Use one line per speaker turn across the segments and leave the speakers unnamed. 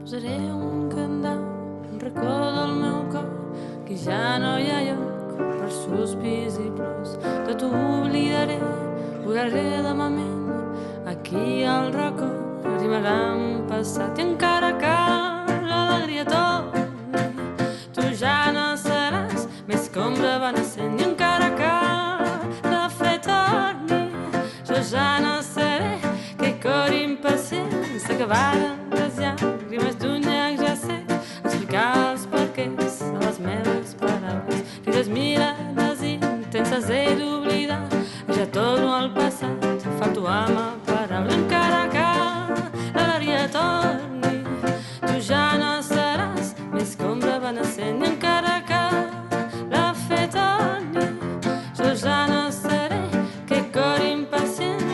Posaré un candau, un racó del meu cor, que ja no hi ha lloc per sospirs i plors. Tot ho oblidaré, borraré de ma ment, aquí al record arribarà un passat i encara que l'alegria torni, tu ja no seràs més que ombra venecent i encara que la fe torni, jo ja no seré que cor impacient s'acabaren les llàgrimes d'un llac, ja sé explicar els perquès a les meves paraules, crides mirades intenses he d'oblidar, ja torno al passat, falto amb la paraula, encara que l'alegria torni, tu ja no seràs més que ombra venecent i encara que la fe torni, jo ja no seré que cor impacient.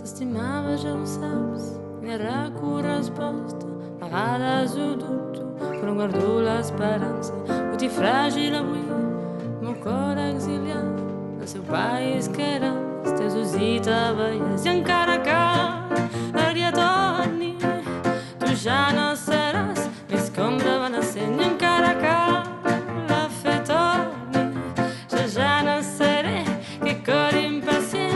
T'estimava, ja ho saps, ni ara corresposta. A vegades ho dubto, però em guardo l'esperança. Puti fràgil avui, el meu cor exiliat, el seu país que era els teus ulls i te veies. I encara que l'alegria torni, tu ja no seràs més que ombra venecent. I encara que la fe torni, jo ja no seré que cor impacient.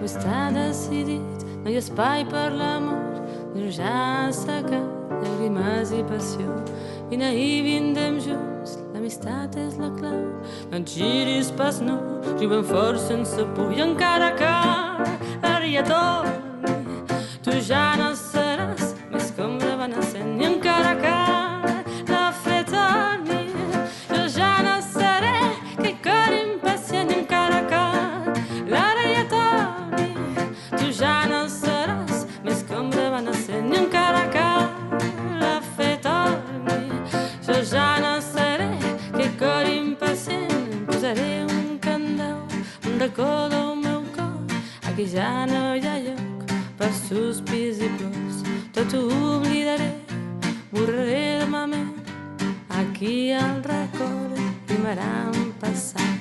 Està decidit, no hi ha espai per l'amor, però ja ha assecat llàgrimes i passió. Vine i vindem junts, l'amistat és la clau, no et giris pas, no, riu ben fort sense por. I encara que l'alegria torni, tu ja no seràs més que ombra venecent. I encara que la fe torni, jo ja no seré que cor impacient. I encara que l'alegria torni, tu ja no seràs més que ombra venecent. I encara que la fe torni, jo ja no seré que cor impacient. Posaré un candau, un racó del meu cor, aquí ja no hi ha lloc per sospirs i plors. Tot ho oblidaré, borraré de ma ment, aquí al record rimarà un passat.